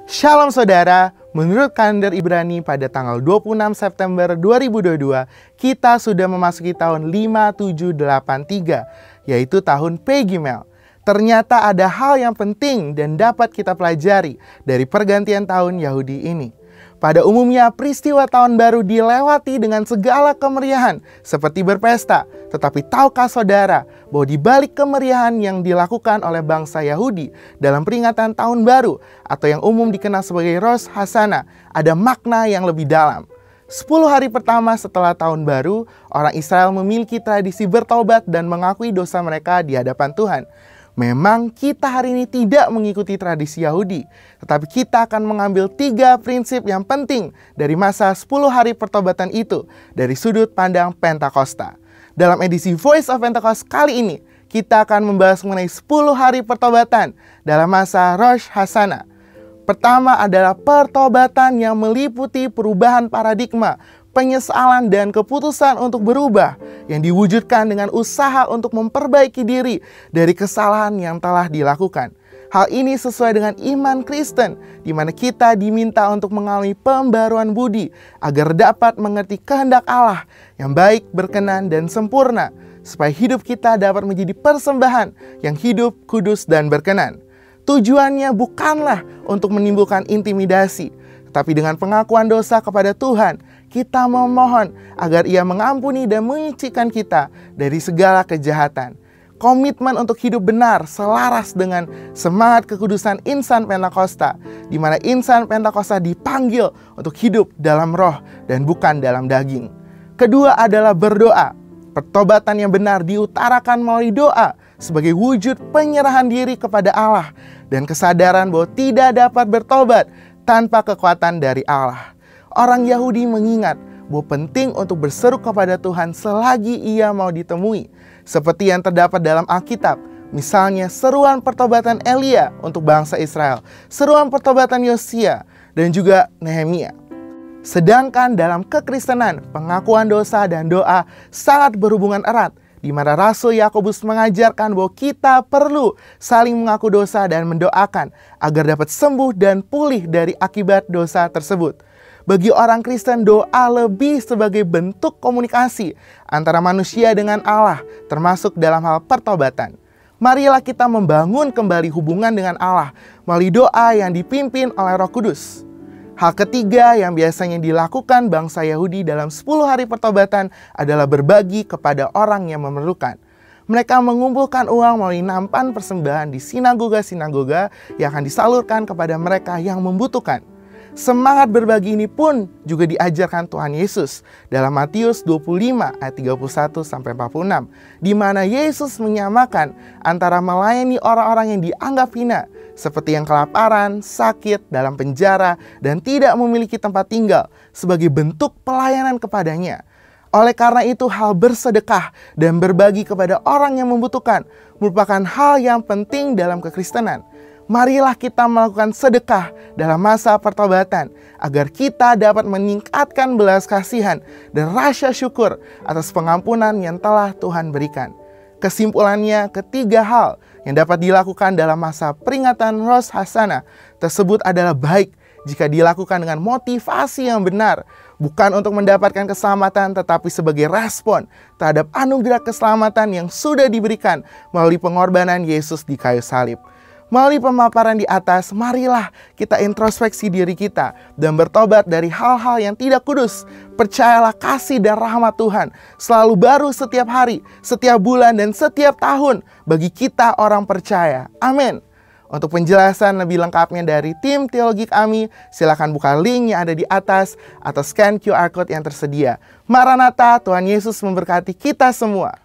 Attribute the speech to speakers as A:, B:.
A: Shalom saudara, menurut kalender Ibrani pada tanggal 26 September 2022, kita sudah memasuki tahun 5783, yaitu tahun Pegimel. Ternyata ada hal yang penting dan dapat kita pelajari dari pergantian tahun Yahudi ini. Pada umumnya peristiwa tahun baru dilewati dengan segala kemeriahan seperti berpesta. Tetapi tahukah saudara bahwa di balik kemeriahan yang dilakukan oleh bangsa Yahudi dalam peringatan tahun baru atau yang umum dikenal sebagai Rosh Hashanah ada makna yang lebih dalam. 10 hari pertama setelah tahun baru, orang Israel memiliki tradisi bertobat dan mengakui dosa mereka di hadapan Tuhan. Memang kita hari ini tidak mengikuti tradisi Yahudi, tetapi kita akan mengambil 3 prinsip yang penting dari masa 10 hari pertobatan itu dari sudut pandang Pentakosta. Dalam edisi Voice of Pentecost kali ini, kita akan membahas mengenai 10 hari pertobatan dalam masa Rosh Hashanah. Pertama adalah pertobatan yang meliputi perubahan paradigma, penyesalan dan keputusan untuk berubah yang diwujudkan dengan usaha untuk memperbaiki diri dari kesalahan yang telah dilakukan. Hal ini sesuai dengan iman Kristen, di mana kita diminta untuk mengalami pembaruan budi agar dapat mengerti kehendak Allah yang baik, berkenan, dan sempurna, supaya hidup kita dapat menjadi persembahan yang hidup, kudus, dan berkenan. Tujuannya bukanlah untuk menimbulkan intimidasi, tetapi dengan pengakuan dosa kepada Tuhan, kita memohon agar Ia mengampuni dan menyucikan kita dari segala kejahatan. Komitmen untuk hidup benar selaras dengan semangat kekudusan insan Pentakosta, di mana insan Pentakosta dipanggil untuk hidup dalam roh dan bukan dalam daging. Kedua adalah berdoa. Pertobatan yang benar diutarakan melalui doa sebagai wujud penyerahan diri kepada Allah dan kesadaran bahwa tidak dapat bertobat tanpa kekuatan dari Allah. Orang Yahudi mengingat bahwa penting untuk berseru kepada Tuhan selagi Ia mau ditemui, seperti yang terdapat dalam Alkitab. Misalnya seruan pertobatan Elia untuk bangsa Israel, seruan pertobatan Yosia, dan juga Nehemia. Sedangkan dalam kekristenan, pengakuan dosa dan doa sangat berhubungan erat, di mana Rasul Yakobus mengajarkan bahwa kita perlu saling mengaku dosa dan mendoakan agar dapat sembuh dan pulih dari akibat dosa tersebut. Bagi orang Kristen, doa lebih sebagai bentuk komunikasi antara manusia dengan Allah, termasuk dalam hal pertobatan. Marilah kita membangun kembali hubungan dengan Allah melalui doa yang dipimpin oleh Roh Kudus. Hal ketiga yang biasanya dilakukan bangsa Yahudi dalam 10 hari pertobatan adalah berbagi kepada orang yang memerlukan. Mereka mengumpulkan uang melalui nampan persembahan di sinagoga-sinagoga yang akan disalurkan kepada mereka yang membutuhkan. Semangat berbagi ini pun juga diajarkan Tuhan Yesus dalam Matius 25 ayat 31-46, di mana Yesus menyamakan antara melayani orang-orang yang dianggap hina, seperti yang kelaparan, sakit, dalam penjara, dan tidak memiliki tempat tinggal, sebagai bentuk pelayanan kepadanya. Oleh karena itu, hal bersedekah dan berbagi kepada orang yang membutuhkan merupakan hal yang penting dalam kekristenan. Marilah kita melakukan sedekah dalam masa pertobatan agar kita dapat meningkatkan belas kasihan dan rasa syukur atas pengampunan yang telah Tuhan berikan. Kesimpulannya, ketiga hal yang dapat dilakukan dalam masa peringatan Rosh Hashanah tersebut adalah baik jika dilakukan dengan motivasi yang benar, bukan untuk mendapatkan keselamatan tetapi sebagai respon terhadap anugerah keselamatan yang sudah diberikan melalui pengorbanan Yesus di kayu salib. Melalui pemaparan di atas, marilah kita introspeksi diri kita dan bertobat dari hal-hal yang tidak kudus. Percayalah kasih dan rahmat Tuhan selalu baru setiap hari, setiap bulan, dan setiap tahun bagi kita orang percaya. Amin. Untuk penjelasan lebih lengkapnya dari tim teologi kami, silakan buka link yang ada di atas atau scan QR Code yang tersedia. Maranatha, Tuhan Yesus memberkati kita semua.